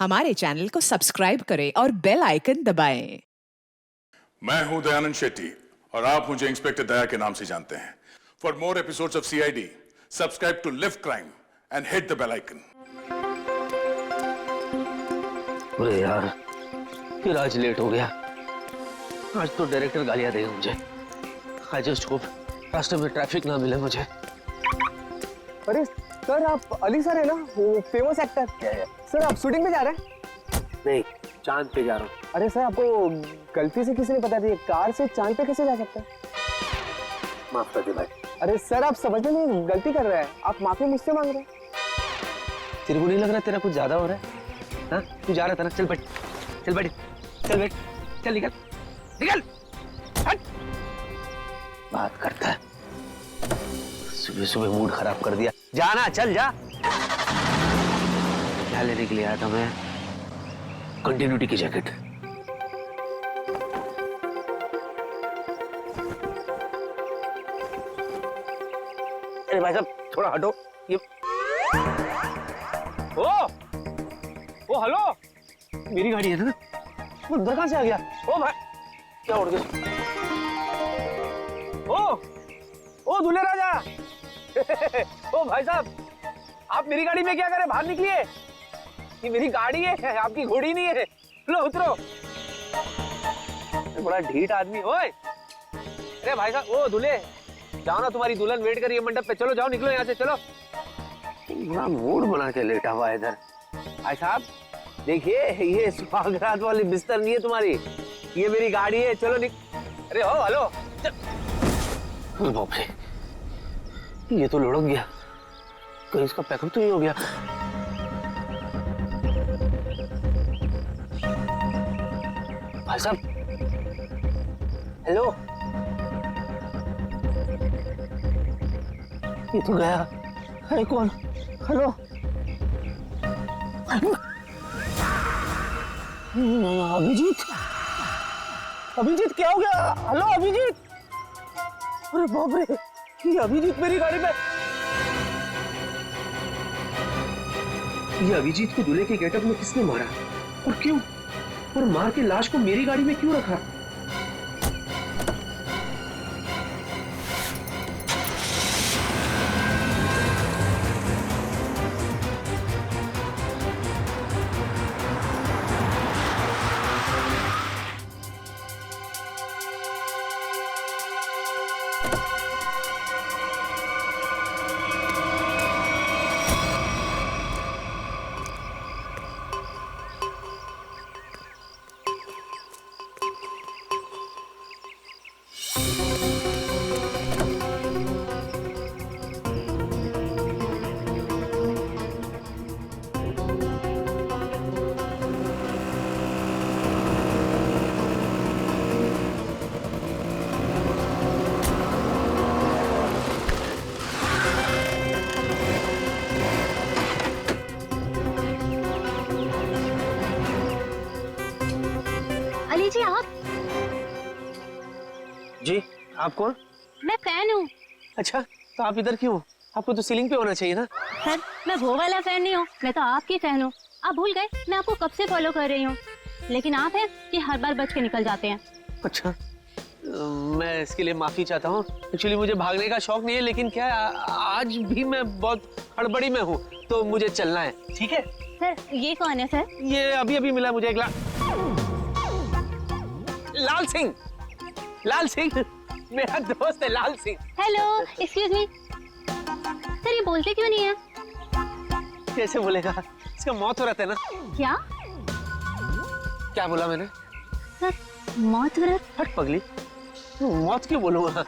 हमारे चैनल को सब्सक्राइब करें और बेल आइकन दबाएं। मैं हूं दयानंद शेट्टी और आप मुझे इंस्पेक्टर दया के नाम से जानते हैं। For more episodes of CID, subscribe to lift crime and hit the bell icon. अरे यार, फिर आज लेट हो गया। आज तो डायरेक्टर गालियां देगा मुझे। आई जस्ट होप रास्ते में ट्रैफिक ना मिले मुझे। अरे सर, आप अली सर है ना, वो फेमस एक्टर। सर, आप शूटिंग पे जा रहे हैं? नहीं, चांद पे जा रहा हूँ। अरे सर, आपको गलती से किसी ने बता दिया, कार से चांद पे कैसे जा सकते हैं? माफ कर दे भाई। अरे सर, आप समझने में गलती कर रहे हैं, आप माफी मुझसे मांग रहे हैं। तेरे को नहीं लग रहा तेरा कुछ ज्यादा हो रहा है? हाँ, तू जा रहा था ना, चल बैठ, चल बैठ, चल बैठ, चल निकल, निकल, हट। बात करता है, सुबह सुबह मूड खराब कर दिया। जाना, चल जा। क्या लेने के लिए आया था मैं? कंटिन्यूटी की जैकेट। अरे भाई साहब, थोड़ा हटो। ये ओ हेलो, मेरी गाड़ी है ना? वो अंदर कहां से आ गया? ओ भाई, क्या उड़ गया? ओ दूल्हे राजा। ओ भाई साहब, आप मेरी गाड़ी में क्या करें? बाहर निकलिए, ये मेरी गाड़ी है, आपकी घोड़ी नहीं है। लो उतरो। बड़ा ढीठ आदमी। ओए, अरे भाई साहब, ओ दूल्हे, जाओ ना, तुम्हारी दुल्हन वेट कर रही है मंडप पे। चलो जाओ, निकलो यहाँ से, चलो। बड़ा मूड बना के लेटा हुआ है इधर। भाई साहब देखिए, ये सुहागरात वाली बिस्तर नहीं है तुम्हारी, ये मेरी गाड़ी है। चलो अरे हो, हेलो। बाप रे, ये तो लुढ़क गया, कहीं इसका पैकअप तो नहीं हो गया। भाई साहब, हेलो, ये तो गया। अरे कौन? हेलो, अभिजीत, अभिजीत क्या हो गया? हेलो अभिजीत। अरे बाप रे, ये अभिजीत मेरी गाड़ी में। ये अभिजीत को दूल्हे के गेटअप में किसने मारा और क्यों? और मार के लाश को मेरी गाड़ी में क्यों रखा? अली जी, आप? जी, आप कौन? मैं फैन हूँ। अच्छा, तो आप इधर क्यों? आपको तो सीलिंग पे होना चाहिए ना। सर, मैं वो वाला फैन नहीं हूँ, मैं तो आपकी फैन हूँ। आप भूल गए, मैं आपको कब से फॉलो कर रही हूँ, लेकिन आप हैं कि हर बार बच के निकल जाते हैं। अच्छा, मैं इसके लिए माफी चाहता हूँ। एक्चुअली मुझे भागने का शौक नहीं है, लेकिन क्या है, आज भी मैं बहुत हड़बड़ी में हूँ, तो मुझे चलना है। ठीक है सर, ये कौन है सर? ये अभी अभी मिला मुझे एक लाल सिंह। लाल सिंह मेरा दोस्त है, Lal Singh. Hello, excuse me. Sir, ये बोलते क्यों नहीं है? कैसे बोलेगा? इसका मौत हो रहा था ना। क्या? क्या बोला मैंने? सर, मौत व्रत? हट पगली, मौत क्यों बोलूंगा?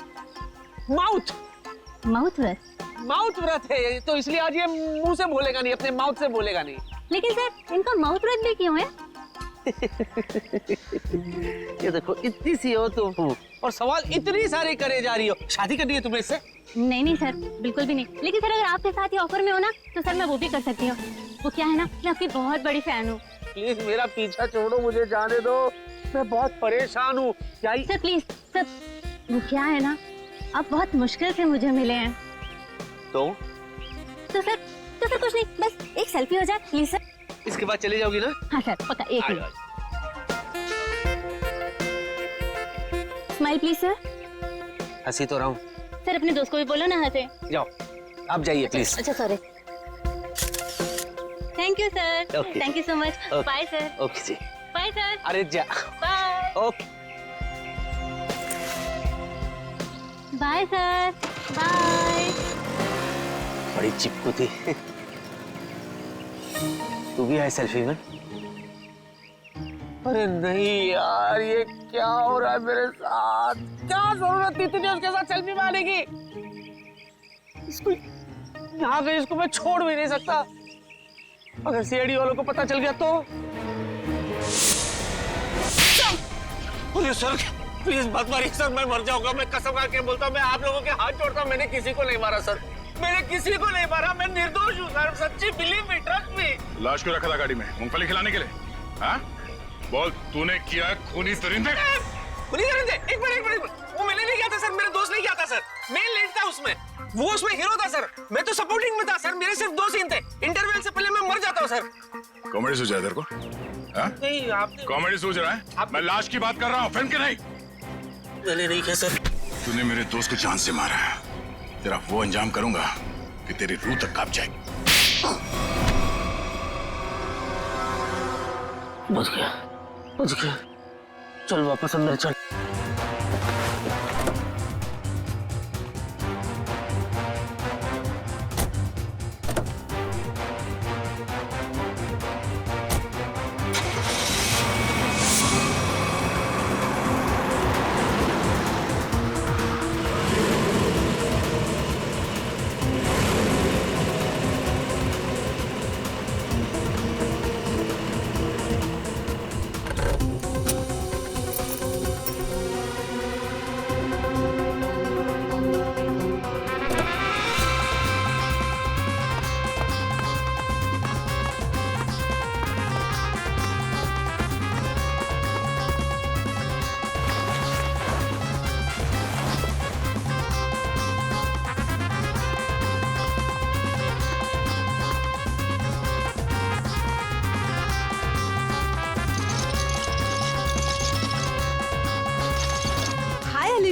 माउथ माउथ व्रत? माउथ व्रत है, तो इसलिए आज ये मुंह से बोलेगा नहीं, अपने माउथ से बोलेगा नहीं। लेकिन सर, इनका माउथ व्रत भी क्यों है? ये देखो, इतनी सी हो तुम और सवाल इतनी सारे करे जा रही हो। शादी करनी है तुम्हें इससे? नहीं नहीं सर, बिल्कुल भी नहीं। लेकिन सर, अगर आपके साथ ये ऑफर में हो ना, तो सर मैं वो भी कर सकती हूँ। वो क्या है ना, मैं आपकी बहुत बड़ी फैन हूँ। प्लीज मेरा पीछा छोड़ो, मुझे जाने दो, मैं बहुत परेशान हूँ। सर प्लीज सर, वो क्या है ना, आप बहुत मुश्किल से मुझे मिले हैं। तो सर कुछ नहीं, बस एक सेल्फी हो जाए प्लीज सर। इसके बाद चले जाओगी ना? हाँ सर, पक्का, एक आ मिनट। जाओ। Smile please sir. हंसी तो रहा हूँ। सर अपने दोस्त को भी बोलो ना हंसे। जाओ, आप जाइए प्लीज। अच्छा sorry. Thank you sir. Okay. Thank you so much. Okay. Bye sir. Okay जी। Bye sir. अरे जा। Bye. Okay. Bye sir. Bye. बड़ी चिपकू थी। तू भी है सेल्फी में? अरे नहीं यार, ये क्या हो रहा है मेरे साथ? क्या जरूरत थी तुझे उसके साथ सेल्फी मारने की? इसको यहाँ पे इसको मैं छोड़ भी नहीं सकता। अगर सीआईडी वालों को पता चल गया तो? अरे सर प्लीज मत मारिए सर, मैं मर जाऊंगा। मैं कसम खा के बोलता हूँ, मैं आप लोगों के हाथ जोड़ता हूँ, मैंने किसी को नहीं मारा सर। मैंने किसी को नहीं मारा, मैं निर्दोष हूँ सर। सच्ची बिलीव मी, ट्रस्ट मी। लाश क्यों रखा था गाड़ी में? मूंगफली खिलाने के लिए? हाँ? बोल, तूने किया खूनी परिंदे? खूनी परिंदे? एक मिनट। वो मैंने नहीं किया था सर, मेरे दोस्त ने किया था सर। मैं लीड था उसमें, वो उसमें हीरो था सर। मैं तो सपोर्टिंग में था सर। मेरे सिर्फ 2 सीन थे। इंटरवल से पहले मैं मर जाता हूँ सर। कॉमेडी सूझ रहा है तेरे को? हाँ? नहीं आपने। कॉमेडी सूझ रहा है? मैं लाश की बात कर रहा हूँ, फिल्म की नहीं। मैंने नहीं किया सर। तूने मेरे दोस्त को जान से मारा है। तेरा वो अंजाम करूंगा कि तेरी रूह तक कांप जाएगी। बच गया। चल वापस अंदर चल।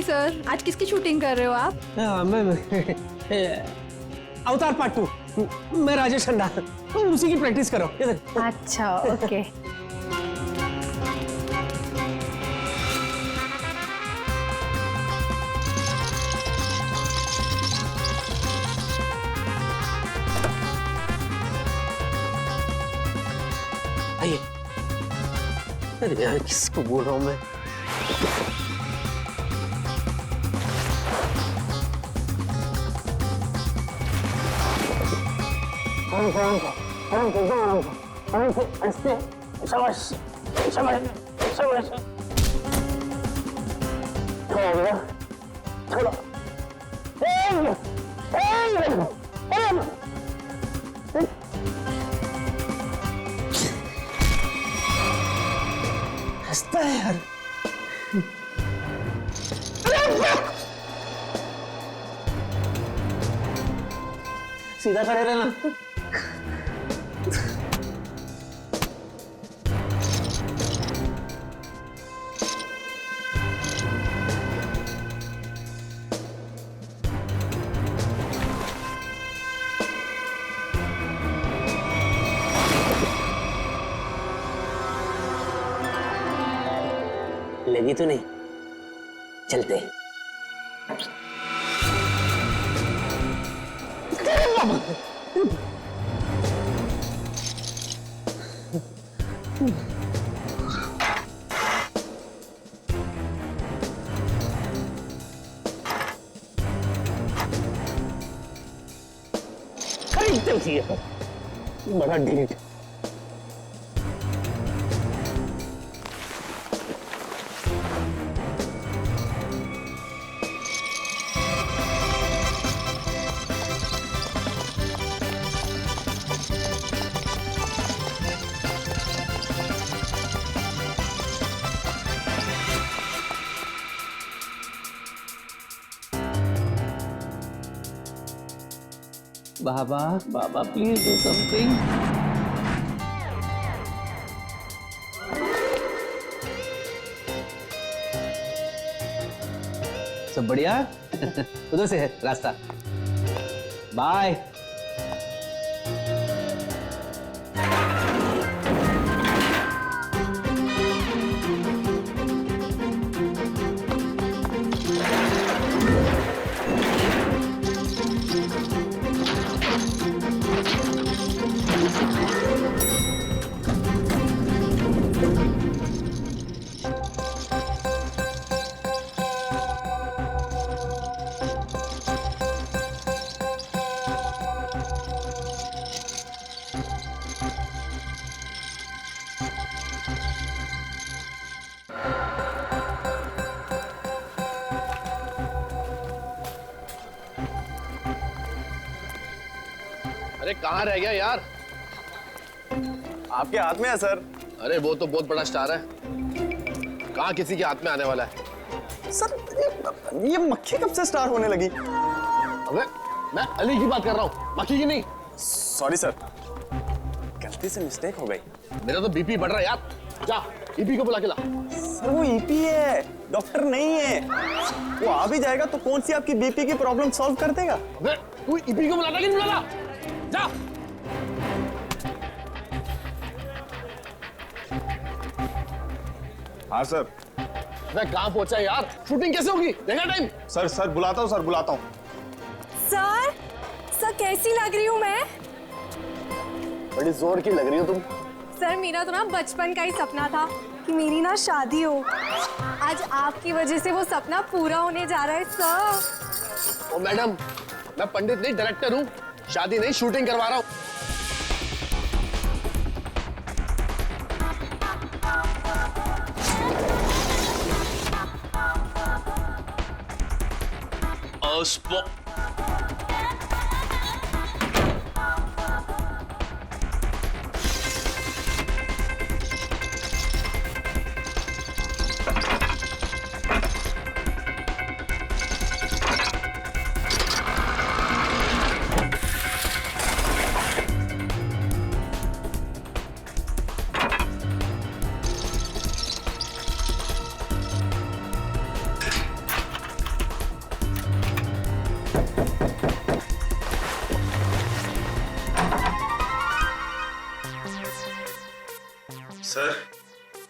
सर, आज किसकी शूटिंग कर रहे हो आप? मैं अवतार पार्ट 2। मैं राजेश खन्ना, उसी की प्रैक्टिस करो। अच्छा, ओके। आइए। अरे यार किसको बोल रहा हूँ मैं? हंसता है यार। सीधा खड़े रहना। लगी तो नहीं? चलते। खरीदते उसी बड़ा ढीठ। बाबा, बाबा, प्लीज डू समथिंग। सब बढ़िया? उधर से है रास्ता। बाय। अरे कहाँ रह गया यार? आपके हाथ में है सर। अरे वो तो बहुत बड़ा स्टार है, कहाँ किसी के हाथ में आने वाला है? सर ये मक्खी कब से स्टार होने लगी? अबे मैं अली की बात कर रहा हूँ, बाकी की नहीं। सॉरी सर, गलती से मिस्टेक हो गई। मेरा तो बीपी बढ़ रहा है यार, जा ईपी को बुला के ला। सर वो ईपी है, डॉक्टर नहीं है। वो आ भी जाएगा तो कौन सी आपकी बीपी की प्रॉब्लम सॉल्व कर देगा? अबे तू ईपी को बुलाता कि नहीं बुलाता? जा। हाँ सर। मैं कहाँ पहुंचा यार? शूटिंग कैसे होगी? देखा टाइम? सर बुलाता हूँ सर, बुलाता हूँ। सर कैसी लग रही हूँ मैं? बड़ी जोर की लग रही हो तुम। सर मेरा तो ना बचपन का ही सपना था कि मेरी ना शादी हो। आज आपकी वजह से वो सपना पूरा होने जा रहा है सर। ओ मैडम, मैं पंडित नहीं डायरेक्टर हूँ, शादी नहीं शूटिंग करवा रहा हूँ।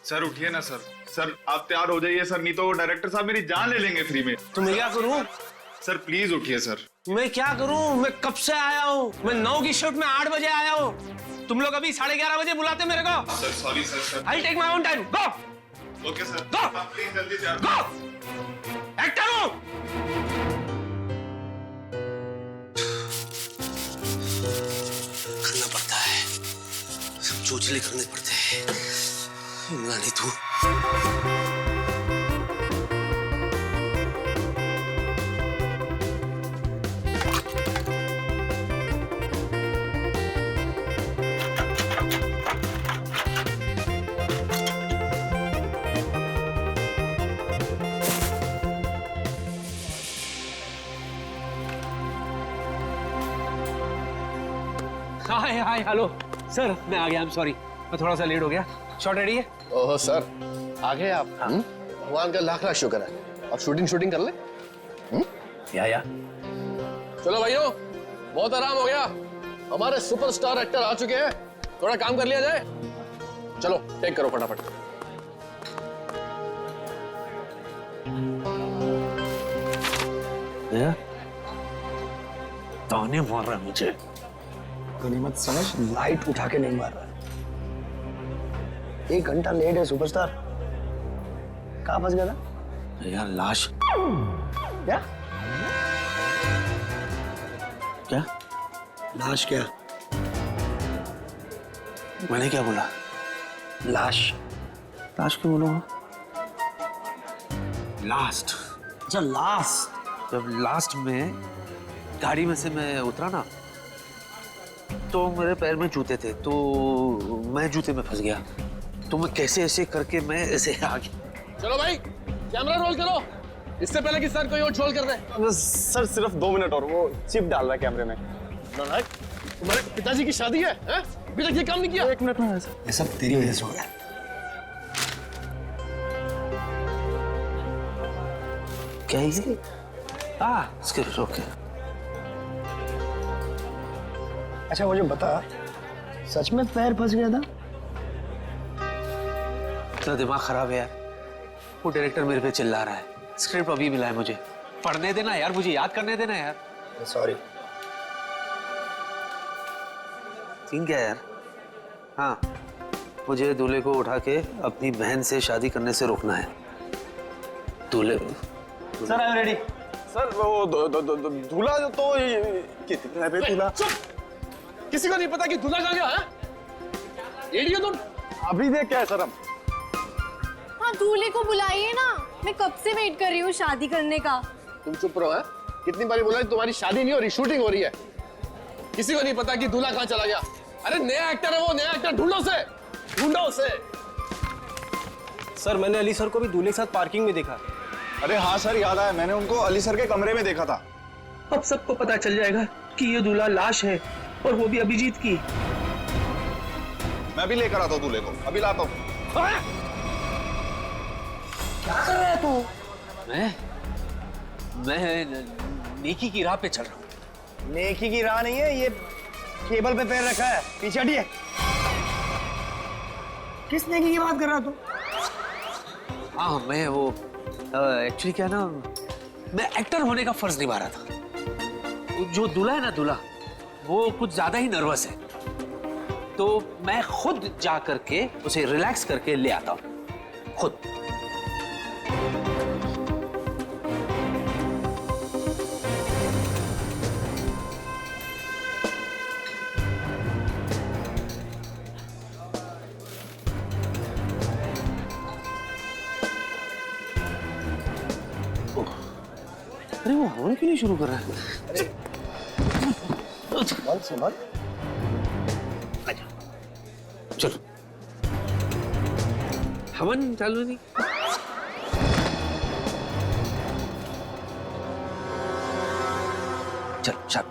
सर उठिए ना सर। सर आप तैयार हो जाइए सर, नहीं तो डायरेक्टर साहब मेरी जान ले लेंगे फ्री में। तो मैं क्या करूं? सर प्लीज उठिए सर। मैं क्या करूं? मैं कब से आया हूं? मैं 9 की शिफ्ट में 8 बजे आया हूं। तुम लोग अभी 11:30 बजे बुलाते मेरे को। Sir sorry sir. I take my own time. Go. Okay sir. Go! आप प्लीज जल्दी तैयार गो। एक्टर हूं। करना पड़ता है, सब चोचले करने पड़ते हैं। नहीं तू हाय हेलो सर, मैं आ गया। आई एम सॉरी, मैं थोड़ा सा लेट हो गया। शॉट रेडी है? ओह सर, आ गए आप? भगवान का लाख लाख शुक्र है। अब शूटिंग कर ले। या चलो भाइयों, बहुत आराम हो गया। हमारे सुपरस्टार एक्टर आ चुके हैं, थोड़ा काम कर लिया जाए। चलो टेक करो फटाफट। ताने मार रहा है मुझे। गनीमत समझ, लाइट उठा के नहीं मार रहा। 1 घंटा लेट है सुपरस्टार। कहाँ फंस गया था? यार लाश। क्या? क्या? लाश क्या? मैंने क्या बोला? लाश। लाश क्यों बोलूंगा? लास्ट। अच्छा लास्ट। जब लास्ट में गाड़ी में से मैं उतरा ना, तो मेरे पैर में जूते थे, तो मैं जूते में फंस गया। तो मैं कैसे ऐसे करके मैं ऐसे आ गया। चलो भाई, कैमरा रोल करो, इससे पहले कि सर कोई और ट्रोल कर दे। सर सिर्फ 2 मिनट और, वो चिप डाल रहा है कैमरे में। तुम्हारे पिताजी की शादी है? अभी तक ये काम नहीं किया? 1 मिनट में। ये सब तेरी वजह से हो गया। क्या है ये? इसके ओके। अच्छा मुझे बता, सच में पैर फंस गया था? इतना दिमाग खराब है यार। वो डायरेक्टर मेरे पे चिल्ला रहा है, स्क्रिप्ट अभी मिला है मुझे, पढ़ने देना यार, मुझे याद करने देना यार। सॉरी। सीन क्या है यार? हाँ, मुझे दूल्हे को उठा के अपनी बहन से शादी करने से रोकना है। दूल्हे sir I am ready. Sir वो दूल्हा तो कितना है दूल्हा? किसी को नहीं पता कि दूल्हा कहाँ गया है? इडियट तुम। अभी देख क्या है सर हम। हाँ दूल्हे को बुलाइए ना, मैं कब से वेट कर रही हूँ शादी करने का। तुम चुप रहो। है कितनी बारी बोला तुम्हारी शादी नहीं हो रही, शूटिंग हो रही है। किसी को नहीं पता कि दूल्हा कहाँ चला गया। अरे नया एक्टर है वो, नया एक्टर ढूंढो उसे। सर मैंने अली सर को भी दूल्हे के साथ पार्किंग में देखा। अरे हाँ सर याद आया, मैंने उनको अली सर के कमरे में देखा था। अब सबको पता चल जाएगा कि ये दूल्हा लाश है, और वो भी अभिजीत की। मैं भी लेकर आता हूँ दूल्हे को, अभी लाता हूँ। क्या कर रहा है तू? मैं नेकी की राह पे चल रहा हूँ। नेकी की राह नहीं है, ये केबल पे पैर रखा है, पीछे हटिए। किस नेकी की बात कर रहा तू? हाँ मैं वो एक्चुअली क्या ना, मैं एक्टर होने का फर्ज निभा रहा था। जो दूल्हा है ना, दूल्हा वो कुछ ज्यादा ही नर्वस है, तो मैं खुद जा करके उसे रिलैक्स करके ले आता हूँ खुद। अरे वो हॉर्न क्यों नहीं शुरू कर रहा है? संभाल। चलो, हवन चालू नहीं। चल।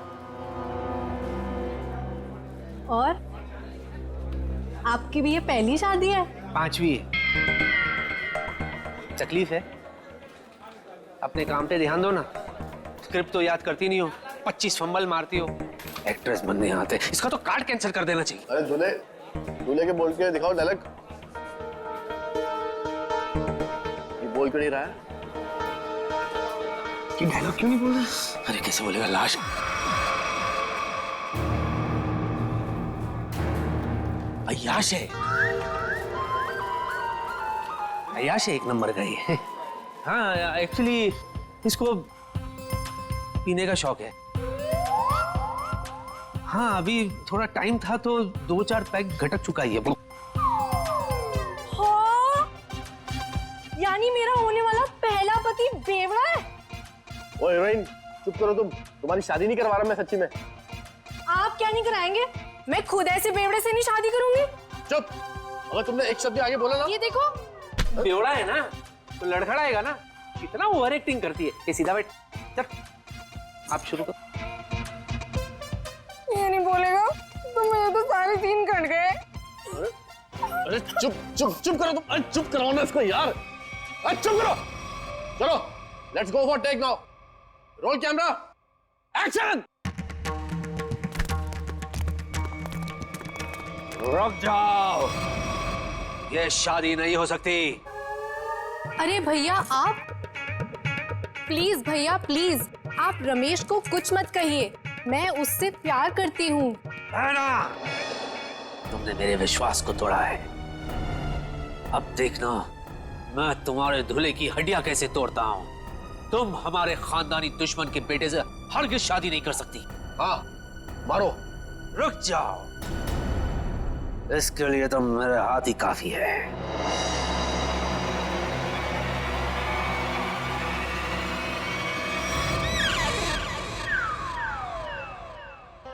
और आपकी भी ये पहली शादी है? 5वीं है। तकलीफ है, अपने काम पे ध्यान दो ना। स्क्रिप्ट तो याद करती नहीं हो, 25 फंबल मारती हो। एक्ट्रेस बनने आते, इसका तो कार्ड कैंसिल कर देना चाहिए। अरे दूल्हे के बोल के दिखाओ डायलॉग। ये बोल क्यों नहीं रहा है? कि डायलॉग क्यों नहीं बोल रहा? अरे कैसे बोलेगा, लाश। अय्याश है, अय्याश है, एक नंबर का ही। हाँ एक्चुअली इसको पीने का शौक है। हाँ अभी थोड़ा टाइम था तो 2-4 पैक घटक चुका ही है। हाँ? यानी मेरा होने वाला पहला पति बेवड़ा है। ओए हीरोइन चुप करो तुम, तुम्हारी शादी नहीं करवा रहा मैं सच्ची में। आप क्या नहीं कराएंगे? मैं खुद ऐसे बेवड़े से नहीं शादी करूंगी। चुप, अगर तुमने एक शब्द आगे बोला ना। ये देखो बेवड़ा है ना तो लड़खड़ाएगा ना, कितना ओवर एक्टिंग करती है। ये सीधा बैठ, चल आप शुरू करो। ये नहीं बोलेगा तो मेरे तो सारे सीन कट गए। अरे चुप करो तुम। अरे चुप कराओ ना इसको यार। अरे चुप करो। चलो let's go for take now. Roll camera, action. रुक जाओ, ये शादी नहीं हो सकती। अरे भैया आप प्लीज, भैया प्लीज, आप रमेश को कुछ मत कहिए, मैं उससे प्यार करती हूँ। है ना, तुमने मेरे विश्वास को तोड़ा है। अब देखना मैं तुम्हारे दूल्हे की हड्डियां कैसे तोड़ता हूँ। तुम हमारे खानदानी दुश्मन के बेटे से हरगिज शादी नहीं कर सकती। हाँ मारो। रुक जाओ, इसके लिए तो मेरे हाथ ही काफी है।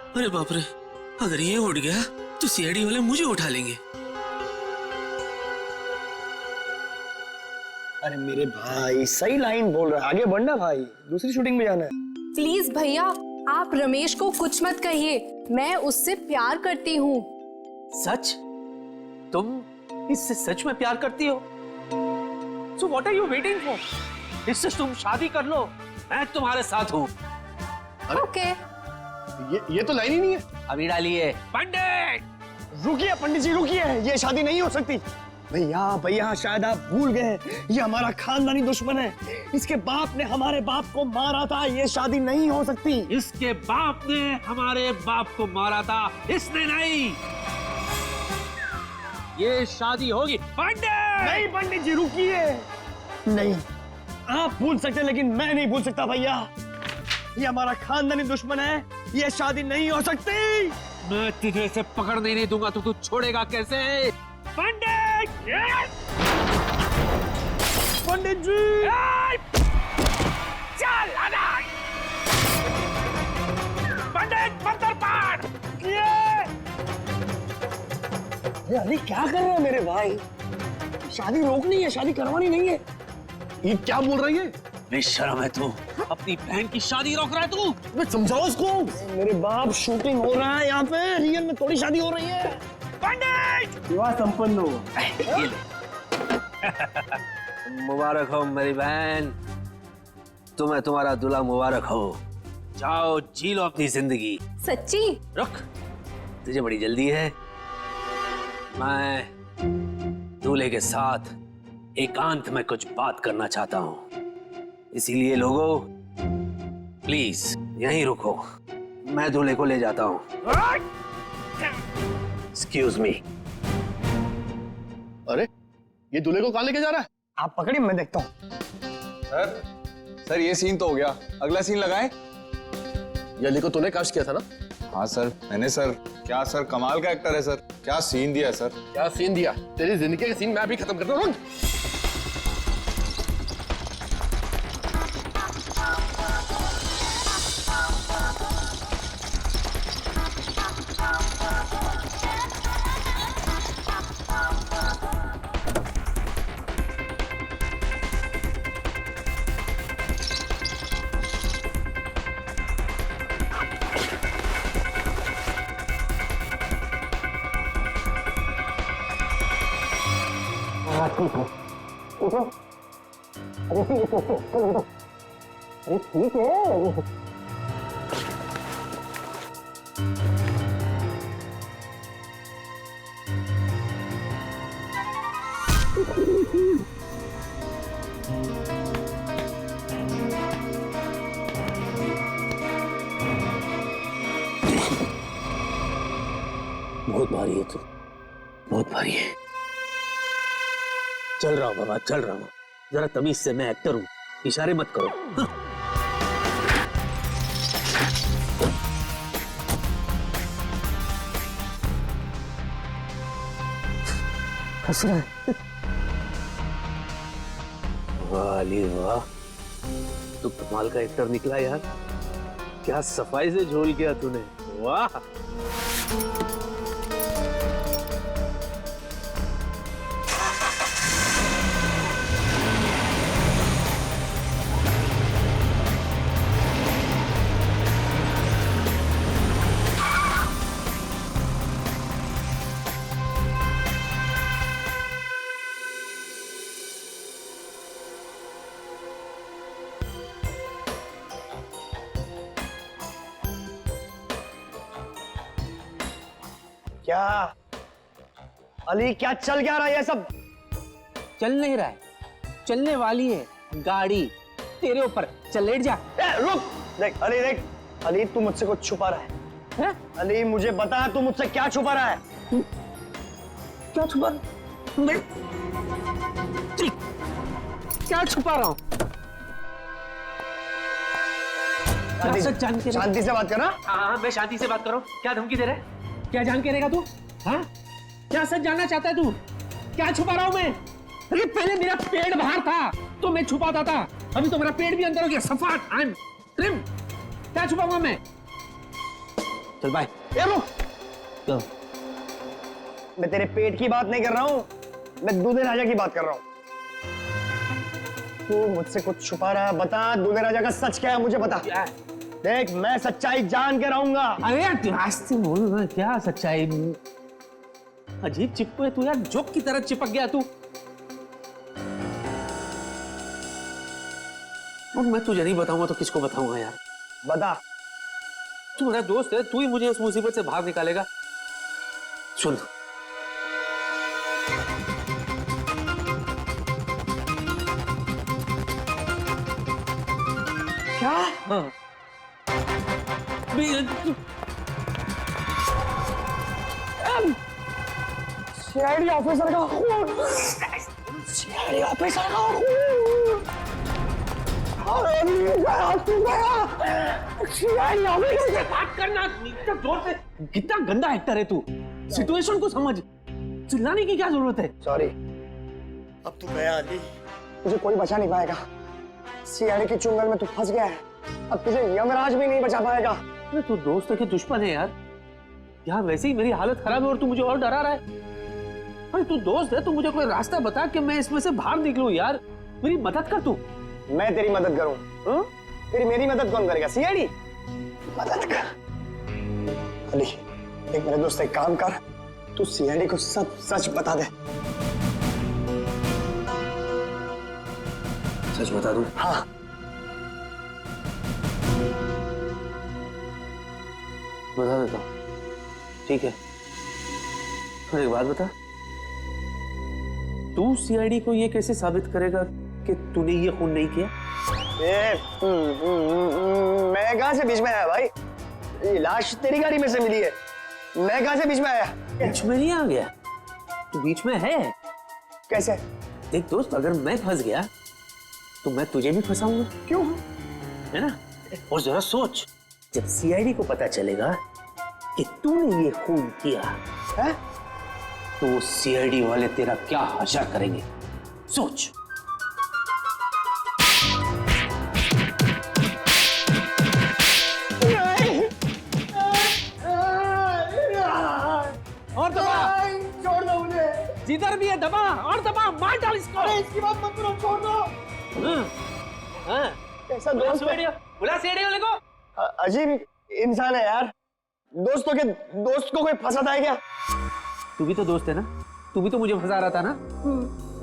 अरे बाप रे, अगर ये उठ गया तो सीआईडी वाले मुझे उठा लेंगे। अरे मेरे भाई सही लाइन बोल रहा है, आगे बढ़ना भाई, दूसरी शूटिंग में जाना है। प्लीज भैया आप रमेश को कुछ मत कहिए, मैं उससे प्यार करती हूँ। सच? तुम इससे सच में प्यार करती हो? So what are you waiting for? इससे तुम शादी कर लो, मैं तुम्हारे साथ हूँ। ओके। ये तो लाइन ही नहीं है। अभी डालिए। पंडित रुकिए पंडित जी रुकिए, ये शादी नहीं हो सकती। भैया भैया शायद आप भूल गए, ये हमारा खानदानी दुश्मन है। इसके बाप ने हमारे बाप को मारा था, ये शादी नहीं हो सकती। इसके बाप ने हमारे बाप को मारा था, इसने नहीं। ये शादी होगी। पंडित नहीं पंडित जी रुकिए। नहीं, आप भूल सकते लेकिन मैं नहीं भूल सकता भैया। ये हमारा खानदानी दुश्मन है, ये शादी नहीं हो सकती। मैं तुझे इसे पकड़ने नहीं दूंगा तो तू छोड़ेगा कैसे? पंडित! पंडित जी! चल अनाज! पंडित मंत्र पाठ! अली क्या कर रहे हैं मेरे भाई? शादी रोकनी है, शादी करवानी नहीं है। ये क्या बोल रही है? बेशर्म है तू, अपनी बहन की शादी रोक रहा है तू। मैं समझाओ उसको। मेरे बाप शूटिंग हो रहा है यहाँ पे, रियल में थोड़ी शादी हो रही है। पंडित! विवाह संपन्न हो। मुबारक हो मेरी बहन, तुम्हें तुम्हारा दूल्हा मुबारक हो। जाओ जी लो अपनी जिंदगी। सच्ची? रुक, तुझे बड़ी जल्दी है। मैं दूल्हे के साथ एकांत में कुछ बात करना चाहता हूँ, इसीलिए लोगों प्लीज यहीं रुको, मैं दूल्हे को ले जाता हूँ। Excuse me. अरे ये दूल्हे को कहाँ लेके जा रहा है? आप पकड़िए, मैं देखता हूँ। सर ये सीन तो हो गया, अगला सीन लगाएं। ये अली को तूने कास्ट किया था ना? हाँ सर मैंने सर। क्या सर कमाल का एक्टर है सर, क्या सीन दिया सर। क्या सीन दिया? तेरी जिंदगी का सीन मैं अभी खत्म करता हूँ। ठीक है, उठो। अरे ठीक है, चलो उठो। अरे ठीक है। बहुत भारी है तू, बहुत भारी है। चल रहा हूँ बाबा, चल रहा हूँ। जरा तमीज से, मैं एक्टर हूँ, इशारे मत करो। हंस रहा है। वाह अली वाह, तू कमाल का एक्टर निकला यार। क्या सफाई से झोल किया तूने, वाह। क्या अली, क्या चल क्या रहा है ये सब? चल नहीं रहा है, चलने वाली है गाड़ी तेरे ऊपर। चल लेट जा। रुक, देख अली, देख अली, तू मुझसे कुछ छुपा रहा है। अली मुझे बता, तू मुझसे क्या छुपा रहा है? क्या छुपा? क्या छुपा रहा हूँ? शांति से बात करना। हाँ, मैं शांति से बात करो। क्या धमकी दे रहा है? क्या जान के रहेगा तू? हाँ, क्या सच जानना चाहता है तू? क्या छुपा रहा हूं मैं? अरे पहले मेरा पेट बाहर था तो मैं छुपाता था, अभी तो मेरा पेट भी अंदर हो गया। सफाट, आई एम ट्रिम। क्या छुपाऊंगा मैं? चल बाय। रुक, मैं तेरे पेट की बात नहीं कर रहा हूँ, मैं दूल्हे राजा की बात कर रहा हूँ। तू मुझसे कुछ छुपा रहा है, बता दूल्हे राजा का सच क्या है, मुझे बता। क्या? देख मैं सच्चाई जान के रहूंगा। अरे यार तू आस्ते बोल ना, क्या सच्चाई? अजीब चिपको है तू यार, जोक की तरह चिपक गया तू। और मैं तुझे नहीं बताऊंगा तो किसको बताऊंगा यार? बता। तू मेरा दोस्त है, तू ही मुझे इस मुसीबत से बाहर निकालेगा। सुन, क्या? हाँ। सीआईडी ऑफिसर का खून, सीआईडी ऑफिसर का खून। अरे गया, तू गया। सीआईडी ऑफिसर से बात करना इतना जोर से। कितना गंदा एक्टर है तू, सिचुएशन को समझ, चिल्लाने की क्या जरूरत है? सॉरी, अब तू गया अली, तुझे कोई बचा नहीं पाएगा। सीआईडी के चुंगल में तू फंस गया है, अब तुझे यमराज भी नहीं बचा पाएगा। अरे तू दोस्त है कि दुश्मन है यार? यार वैसे ही मेरी हालत खराब है और तू मुझे और डरा रहा है। अरे तू दोस्त है, तू मुझे कोई रास्ता बता कि मैं इसमें से बाहर निकलूं यार। मेरी मदद कर तू। मैं तेरी मदद करूं? फिर मेरी मदद कौन करेगा? सीआईडी मदद कर। अली, एक मेरे दोस्त, एक काम कर, तू सीआईडी को सब सच बता दे। सच बता दूं? हाँ। बता देता हूँ, ठीक है। और एक बात बता, तू सीआईडी को ये कैसे साबित करेगा कि तूने ये खून नहीं किया? मैं कहां से बीच में आया भाई? ये लाश तेरी गाड़ी में से मिली है, मैं कहां से बीच में आया? बीच में नहीं आ गया, तू बीच में है। कैसे? देख दोस्त, अगर मैं फंस गया तो मैं तुझे भी फंसाऊंगा। क्यों? है ना? और जरा सोच, जब सीआईडी को पता चलेगा कि तूने ये खून किया है, तो सीआईडी वाले तेरा क्या हाशर करेंगे, सोच। और दबा, छोड़ दो मुझे। जिधर भी है दबा, और दबा, मार डाल इसको। अरे इसकी बात मत करो, छोड़ दो। हाँ, कैसा दोस्त है? बुला सीआईडी वाले को। अजीब इंसान है यार, दोस्त को कोई फंसाता है क्या? तू भी तो दोस्त है ना, तू भी तो मुझे फंसा रहा था ना।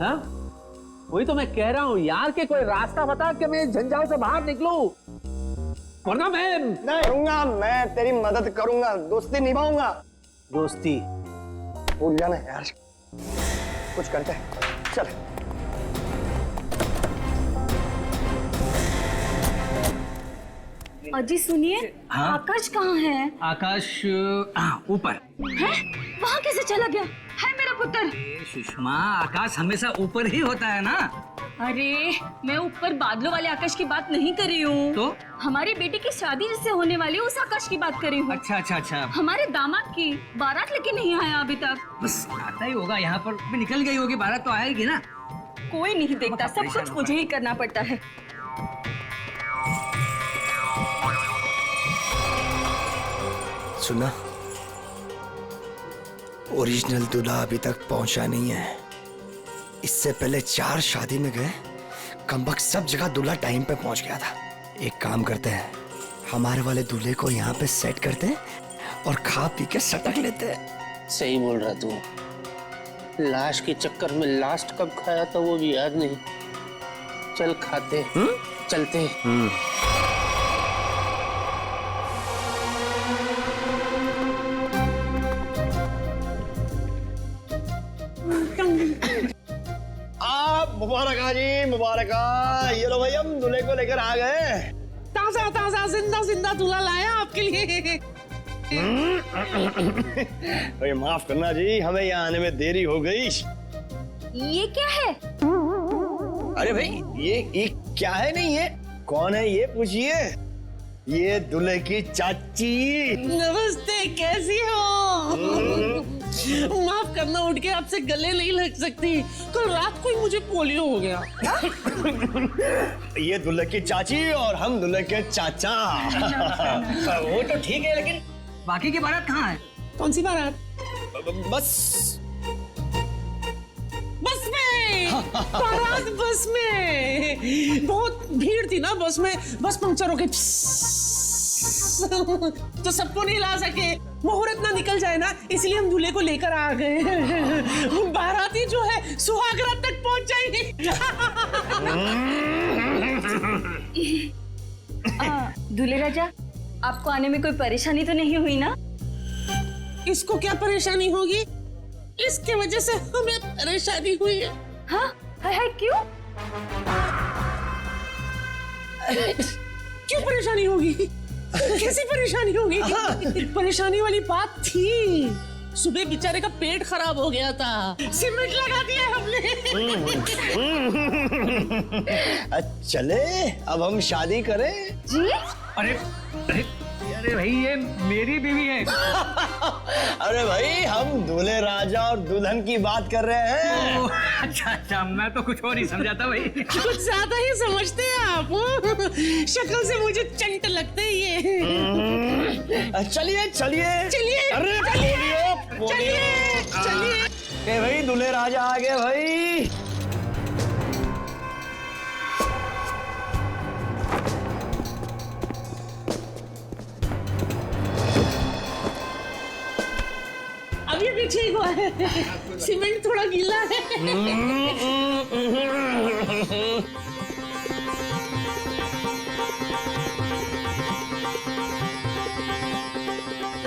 हाँ, वही तो मैं कह रहा हूँ यार कि कोई रास्ता बता कि मैं झंझाल से बाहर निकलूं, वरना मैं नहीं करूंगा। मैं तेरी मदद करूंगा, दोस्ती निभाऊंगा। दोस्ती भूल जाना यार, कुछ करते हैं, चल। अजी सुनिए, आकाश कहाँ है? आकाश ऊपर है? वहाँ कैसे चला गया? है मेरा पुत्र। सुषमा, आकाश हमेशा ऊपर ही होता है ना। अरे मैं ऊपर बादलों वाले आकाश की बात नहीं कर रही हूँ, तो हमारी बेटी की शादी जिससे होने वाली है उस आकाश की बात कर रही हूँ। अच्छा अच्छा अच्छा, हमारे दामाद की बारात लेके नहीं आया अभी तक। बस आता ही होगा, यहाँ पर भी निकल गई होगी, बारात तो आएगी ना। कोई नहीं देखता, सब कुछ मुझे ही करना पड़ता है। सुना, ओरिजिनल दूल्हा अभी तक पहुंचा नहीं है। इससे पहले 4 शादी में गए, कमबख्त सब जगह दूल्हा टाइम पे पहुंच गया था। एक काम करते हैं, हमारे वाले दूल्हे को यहाँ पे सेट करते हैं और खा पी के सटक लेते हैं। सही बोल रहा तू, लाश के चक्कर में लास्ट कब खाया था वो भी याद नहीं। चल खाते, चलते। मुबारक जी, मुबारक। ये लो भाई, हम दूल्हे को लेकर आ गए। ताजा ताजा जिंदा जिंदा दूल्हा लाया आपके लिए। भाई माफ करना जी, हमें यहाँ आने में देरी हो गई। ये क्या है? अरे भाई, ये क्या है? नहीं, ये कौन है ये पूछिए। ये दूल्हे की चाची। नमस्ते, कैसी हो? माफ करना, उठ के आपसे गले नहीं लग सकती, कल रात को ही मुझे पोलियो हो गया। ये दूल्हे की चाची और हम दूल्हे के चाचा। वो तो ठीक है, लेकिन बाकी की बारात कहाँ है? कौन सी बारात? बस में। बारात बस में, बहुत भीड़ थी ना बस में, बस पंक्चर हो गई तो सबको नहीं ला सके, मुहूर्त ना निकल जाए ना, इसलिए हम दूल्हे को लेकर आ गए। बाराती जो है सुहाग रात तक पहुंच जाएंगे। दूल्हे राजा, आपको आने में कोई परेशानी तो नहीं हुई ना? इसको क्या परेशानी होगी? इसके वजह से हमें परेशानी हुई है। हाँ, हाय क्यों? क्यों परेशानी होगी? कैसी परेशानी होगी? परेशानी वाली बात थी। सुबह बेचारे का पेट खराब हो गया था, सीमेंट लगा दिया हमने। चले अब हम शादी करें। जी? अरे अरे अरे भाई, ये मेरी बीवी है। अरे भाई, हम दूल्हे राजा और दुल्हन की बात कर रहे हैं। अच्छा, मैं तो कुछ और ही समझा था भाई। कुछ ज्यादा ही समझते हैं आप। शक्ल से मुझे चंट लगते हैं ये। चलिए चलिए चलिए, अरे चलिए। ए भाई, दूल्हे राजा आ गए भाई। अभी भी ठीक हुआ है, सीमेंट थोड़ा गीला है।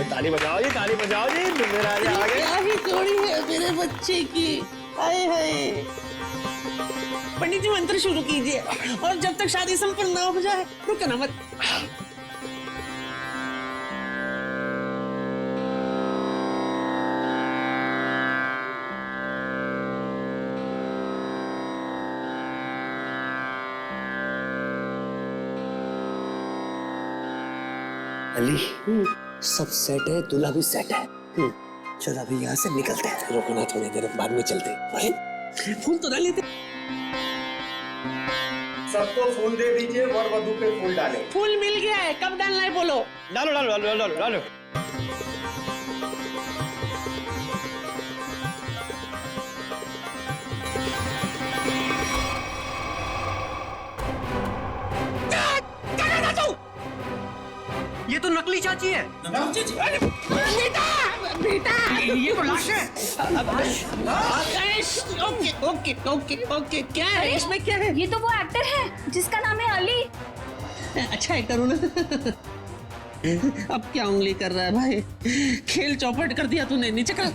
ताली बजाओ जी, ताली बजाओ जी, दूल्हे राजा आ गए। क्या ही जोड़ी है मेरे बच्चे की। हाय हाय। पंडित जी मंत्र शुरू कीजिए, और जब तक शादी संपन्न ना हो जाए रुकना मत। अली, सब सेट है, दूल्हा भी सेट है। चलो अभी यहाँ से निकलते हैं। रुकना थोड़ी देर, बाद में चलते। अरे फूल तो डाले थे। सबको फूल दे दीजिए, वर वधू पे फूल डालें। फूल मिल गया है, कब डालना है बोलो? डालो डालो डालो डालो डालो। ये तो नकली चाची है। बेटा ये तो लाश है। ओके ओके ओके ओके, क्या है इसमें, क्या है? ये तो वो एक्टर है जिसका नाम है अली। अच्छा एक्टर हूँ ना। अब क्या उंगली कर रहा है भाई? खेल चौपट कर दिया तूने। नीचे कर।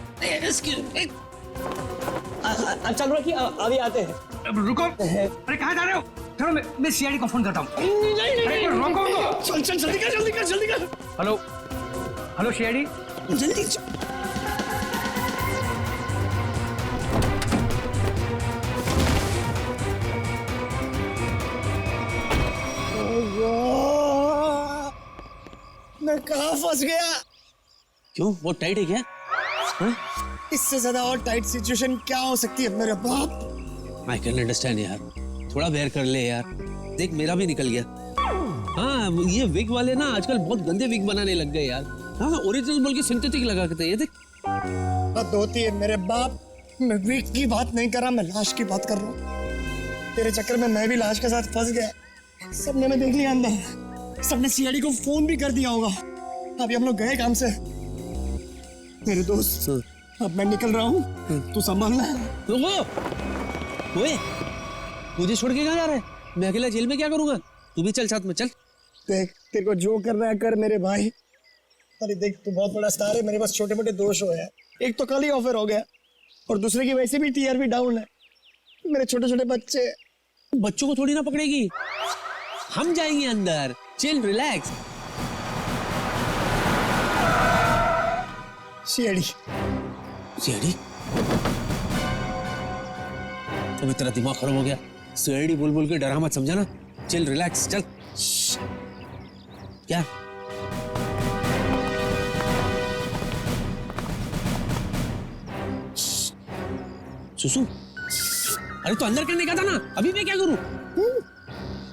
चल रखिए, अभी आते हैं। रुको, अरे कहाँ जा रहे हो? चलो मैं सीआईडी को फोन करता हूँ। नहीं, रोको। चल चल, जल्दी कर जल्दी कर जल्दी कर। Hello CID. जल्दी मैं कहाँ फंस गया? क्यों, बहुत टाइट है क्या? इससे ज्यादा और टाइट सिचुएशन क्या हो सकती है मेरे बाप? I can understand यार, थोड़ा बेयर कर ले यार। देख मेरा भी निकल गया। हाँ, ये विग वाले ना आजकल बहुत गंदे विग बनाने लग गए यार। हाँ, ओरिजिनल बोल के सिंथेटिक लगा के। ये देख, बात होती है मेरे बाप। मैं विग की बात नहीं कर रहा, मैं लाश की बात कर रहा हूँ। तेरे चक्कर में मैं भी लाश के साथ फंस गया। सबने मैं देख लिया अंदर, सबने सीआईडी को फोन भी कर दिया होगा। अभी हम लोग गए काम से। मेरे दोस्त, अब मैं निकल रहा हूँ, तू संभालना। ओए, मुझे छोड़ के कहाँ जा रहा है? मैं अकेला जेल में क्या करूंगा? तू भी चल साथ में, चल। देख, तेरे को जो करना है कर मेरे भाई। अरे देख, तू बहुत बड़ा स्टार है, मेरे पास छोटे मोटे दोष हो है। एक तो कल ही ऑफर हो गया, और दूसरे की वैसे भी टीआरपी डाउन है। मेरे छोटे छोटे बच्चे। बच्चों को थोड़ी ना पकड़ेगी, हम जाएंगे अंदर। Chill, relax. सीआईडी अभी तेरा दिमाग खराब हो गया। सीआईडी बोल बोल के डरा मत, समझा ना? चिल, रिलैक्स, चल। क्या? सुसु, अरे तो अंदर करने का था ना, अभी मैं क्या करूं?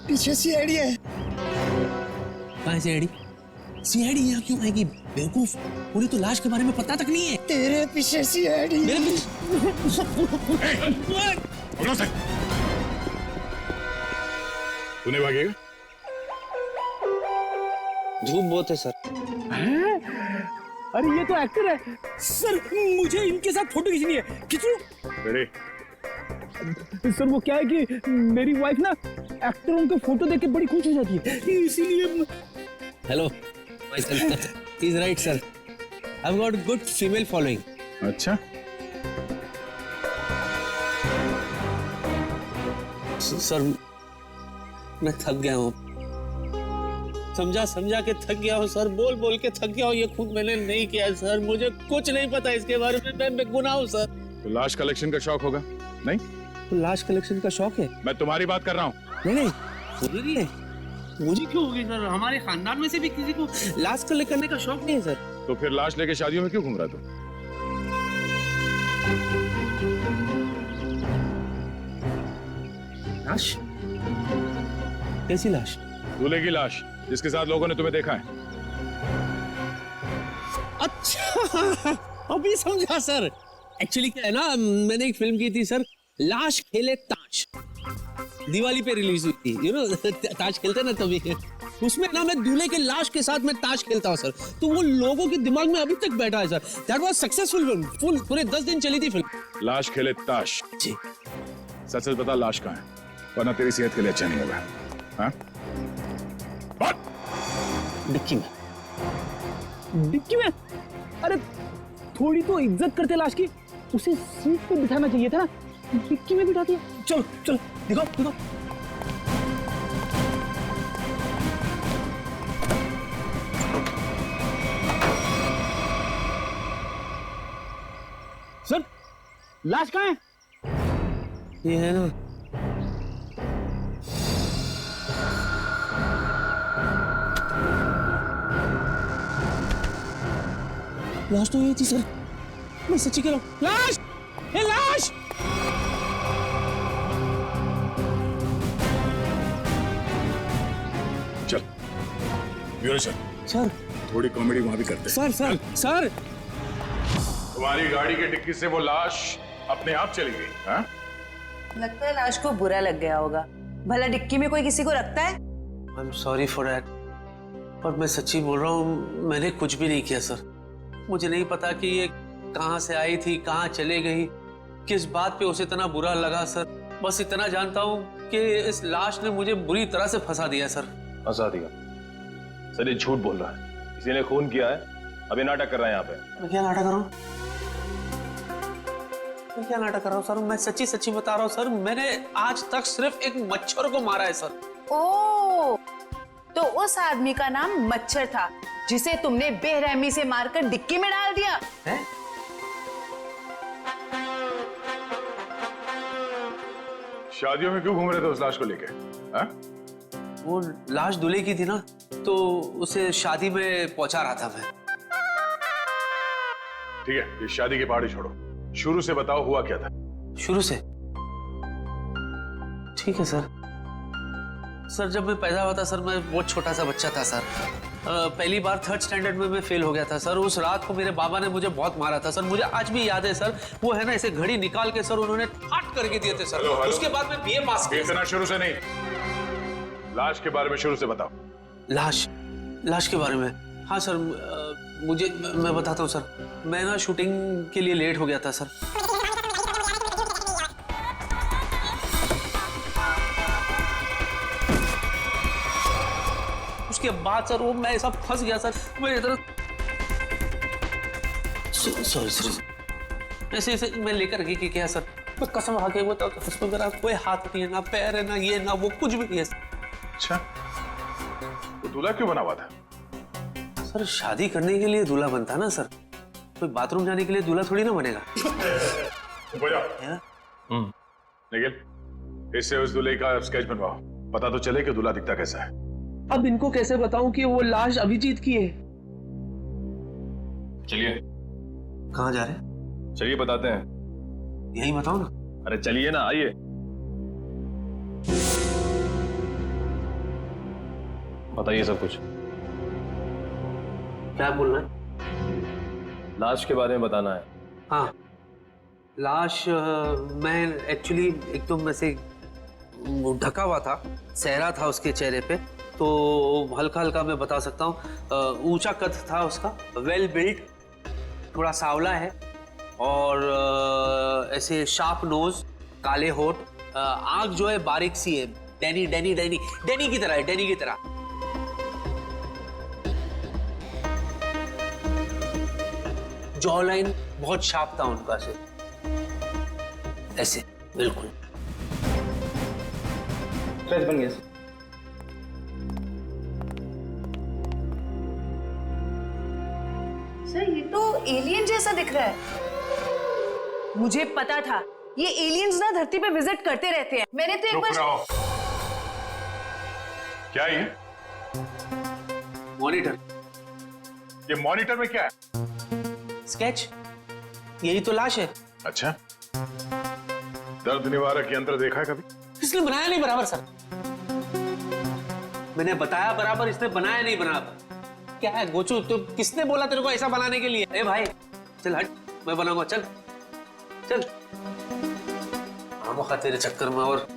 पीछे सीआईडी है। कहाँ है सीआईडी? सीआईडी यहाँ क्यों आएगी बेवकूफ? पूरी तो लाश के बारे में पता तक नहीं है। तेरे पीछे सीआईडी। तूने भागेगा? धूप बहुत है सर। अरे ये तो एक्टर है सर, मुझे इनके साथ फोटो खींचनी है। खींचूं? रेडी? सर वो क्या है कि मेरी वाइफ ना एक्टरों के फोटो देख के बड़ी खुश हो जाती है, इसीलिए। Hello my son, he is right sir, I have got good female following. अच्छा, सर मैं थक गया हूँ, समझा के थक गया हूँ सर, बोल के थक गया हूँ। ये खुद मैंने नहीं किया है सर, मुझे कुछ नहीं पता इसके बारे में, मैं बेगुनाह हूँ सर। तो लाश कलेक्शन का शौक होगा नहीं? तो लाश कलेक्शन का शौक है? मैं तुम्हारी बात कर रहा हूँ। नहीं मुझे नहीं है। मुझे क्यों होगी सर? हमारे खानदान में से भी किसी को लाश कलेक्ट करने का शौक नहीं है सर। तो फिर लाश लेके शादियों में क्यों घूम रहा तू? लाश? कैसी लाश? दूल्हे की लाश, जिसके साथ लोगों ने तुम्हें देखा है। अच्छा अभी समझा सर। एक्चुअली क्या है ना, मैंने एक फिल्म की थी सर, लाश खेले ताश, दिवाली पे रिलीज हुई थी, यू नो ताश खेलते ना तभी। उसमें ना मैं दूल्हे के लाश के साथ मैं ताश खेलता हूँ सर, तो वो लोगों के दिमाग में अभी तक बैठा है sir. That was successful film, full पूरे 10 दिन चली थी फिल्म। लाश खेले ताश? जी। सच सच बता, लाश कहाँ है, वरना तेरी सेहत के लिए अच्छा नहीं होगा। हाँ? डिक्की में। डिक्की में? अरे थोड़ी तो इज्जत करते लाश की, उसे सीट पे बिठाना चाहिए था ना, डिक्की में बिठा दिया। चलो चलो दिखाओ। सर लाश कहाँ है? ये है ना, लाश तो ये थी सर, मैं सच्ची कह रहा हूँ। लाश, ये लाश। चल ब्यूरो चल। सर थोड़ी कॉमेडी वहां भी करते। सर तुम्हारी गाड़ी की डिक्की से वो लाश अपने आप चली गई? हाँ? लगता है लाश को बुरा लग गया होगा, भला डिक्की में कोई किसी को रखता है? I am sorry for that, पर मैं सच्ची बोल रहा हूँ, मैंने कुछ भी नहीं किया सर। मुझे नहीं पता कि ये कहाँ से आई थी, कहाँ चले गई, किस बात पे उसे इतना बुरा लगा सर। बस इतना जानता हूँ कि इस लाश ने मुझे बुरी तरह से फंसा दिया सर। फंसा दिया? सर ये झूठ बोल रहा है, किसी ने खून किया है, अभी नाटक कर रहा है यहाँ पे। मैं क्या नाटक कर रहा हूँ? मैं क्या नाटक कर रहा हूँ सर? मैं सच्ची बता रहा हूँ सर, मैंने आज तक सिर्फ एक मच्छर को मारा है सर। ओह, तो उस आदमी का नाम मच्छर था जिसे तुमने बेरहमी से मारकर डिक्की में डाल दिया है? शादियों में क्यों घूम रहे थे उस लाश को लेके? हाँ? वो लाश दूल्हे की थी ना, तो उसे शादी में पहुंचा रहा था मैं। ठीक है, ये शादी की पहाड़ी छोड़ो, शुरू से बताओ हुआ क्या था? शुरू से? ठीक है सर। सर जब मैं पैदा हुआ था सर, मैं बहुत छोटा सा बच्चा था सर। पहली बार 3rd स्टैंडर्ड में मैं फेल हो गया था सर। उस रात को मेरे बाबा ने मुझे बहुत मारा था सर, मुझे आज भी याद है सर। वो है ना, ऐसे घड़ी निकाल के सर उन्होंने फाट करके दिए थे सर। हेलो। उसके बाद मैं बीए पास किया। इतना शुरू से नहीं, लाश के बारे में शुरू से बताओ। लाश के बारे में? हाँ सर, मैं बताता हूँ सर। मैं ना शूटिंग के लिए लेट हो गया था सर। उसके बाद सर वो मैं ऐसा फंस गया सर, मैं इधर सॉरी ऐसे मैं लेकर के क्या सर, मैं कसम खा के बताओ तो उसमें मेरा कोई हाथ नहीं है, ना पैर है, ना ये ना वो, कुछ भी नहीं है। अच्छा, तो दूल्हा क्यों बना हुआ था? सर शादी करने के लिए दूल्हा बनता है ना सर, कोई बाथरूम जाने के लिए दूल्हा थोड़ी ना बनेगा। निखिल, इससे उस दूल्हे का स्केच बनवाओ, पता तो चले कि दूल्हा दिखता कैसा है। अब इनको कैसे बताऊं कि वो लाश अभिजीत की है? चलिए। कहाँ जा रहे हैं? चलिए बताते हैं। यही बताओ ना। अरे चलिए ना, आइए। बताइए सब कुछ। क्या बोलना है? लाश के बारे में बताना है। हाँ, लाश मैं एक्चुअली एकदम ऐसे ढका हुआ था, सहरा था उसके चेहरे पे, तो हल्का हल्का मैं बता सकता हूँ। ऊंचा कद था उसका, वेल बिल्ट, थोड़ा सांवला है और ऐसे शार्प नोज, काले होठ, आंख जो है बारीक सी है, डैनी डैनी डैनी डैनी की तरह है, डैनी की तरह। जॉ लाइन बहुत शार्प था उनका से, ऐसे बिल्कुल। स्ट्रेच बन गया। सर ये तो एलियन जैसा दिख रहा है। मुझे पता था ये एलियंस ना धरती पे विजिट करते रहते हैं। मैंने तो एक बार। क्या ये? मॉनिटर। ये मॉनिटर में क्या है? स्केच, यही तो लाश है। अच्छा, दर्द निवारक यंत्र देखा है कभी? इसने बनाया नहीं बराबर सर। मैंने बताया बराबर, इसने बनाया नहीं बराबर। क्या है गोचू, तो किसने बोला तेरे को ऐसा बनाने के लिए? ए भाई चल हट, मैं बनाऊंगा, चल चल। आमोखा तेरे चक्कर में और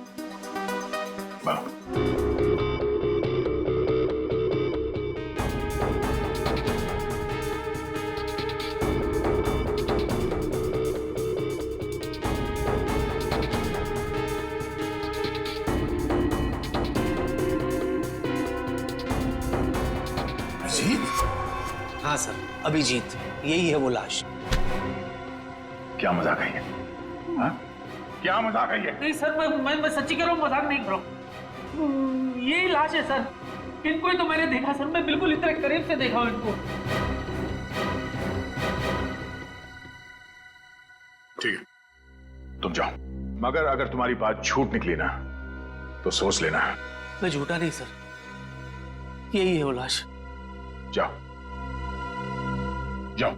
हाँ सर, अभिजीत, यही है वो लाश। क्या मजाक है ये? हाँ? क्या मजाक है ये? नहीं सर, मैं सच्ची कह रहा हूँ, मजाक नहीं कर रहा हूँ। यही लाश है सर। इनको ही तो मैंने देखा सर, मैं बिल्कुल इतने करीब से देखा हूँ इनको। ठीक है, तुम जाओ, मगर अगर तुम्हारी बात झूठ निकली ना तो सोच लेना। मैं झूठा नहीं सर, यही है वो लाश। जाओ जाओ।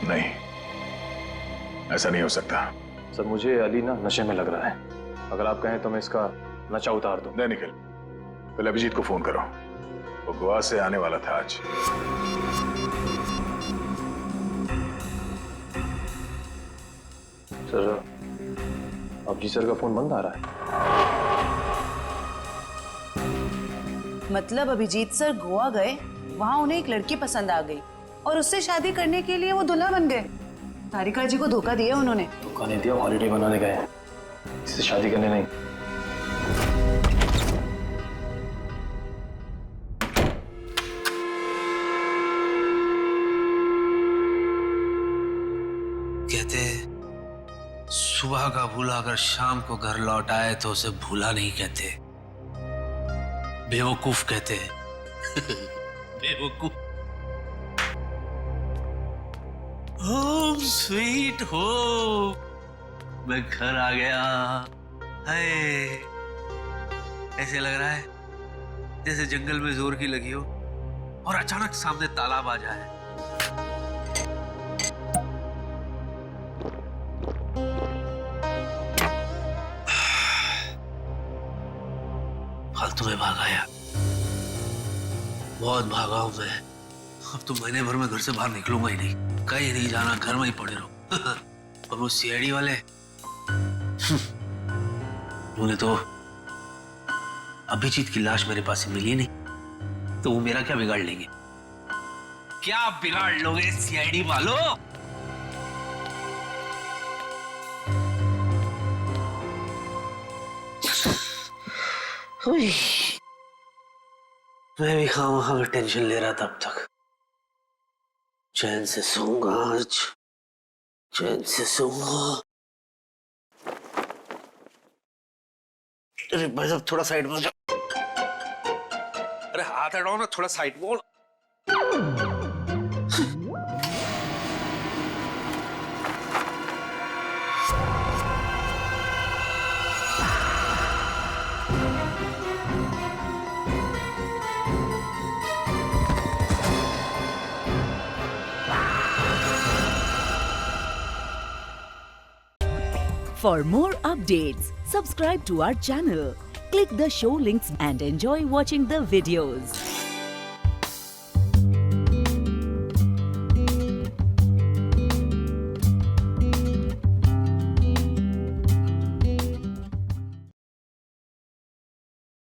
नहीं, ऐसा नहीं हो सकता। सर मुझे अली ना नशे में लग रहा है, अगर आप कहें तो मैं इसका नशा उतार दूं। नहीं निखिल, पहले अभिजीत को फोन करो, वो गोवा से आने वाला था आज। सर अभिजीत सर का फोन बंद आ रहा है। मतलब अभिजीत सर गोवा गए, वहां उन्हें एक लड़की पसंद आ गई और उससे शादी करने के लिए वो दूल्हा बन गए। तारिका जी को धोखा दिया उन्होंने। धोखा नहीं दिया, हॉलिडे बनाने गए हैं, इससे शादी करने नहीं। कहते सुबह का भूला अगर शाम को घर लौट आए तो उसे भूला नहीं कहते, बेवकूफ कहते हैं। बेवकूफ। होम स्वीट होम, मैं घर आ गया। हाय, ऐसे लग रहा है जैसे जंगल में जोर की लगी हो और अचानक सामने तालाब आ जाए। फालतू में भागा यार, बहुत भागा हूं मैं। अब तो महीने भर में घर से बाहर निकलूंगा ही नहीं, कहीं नहीं जाना, घर में ही पड़े रहो। और वो सीआईडी वाले उन्हें तो अभिजीत की लाश मेरे पास मिली नहीं, तो वो मेरा क्या बिगाड़ लेंगे? क्या बिगाड़ लोगे सीआईडी वालों? मैं भी खामा में टेंशन ले रहा था अब तक। चैन से सोऊंगा आज, चैन से सोऊंगा। अरे भाई साहब थोड़ा साइड में जाओ। अरे हाथ हटाओ ना, थोड़ा साइड में। For more updates, subscribe to our channel, click the show links and enjoy watching the videos.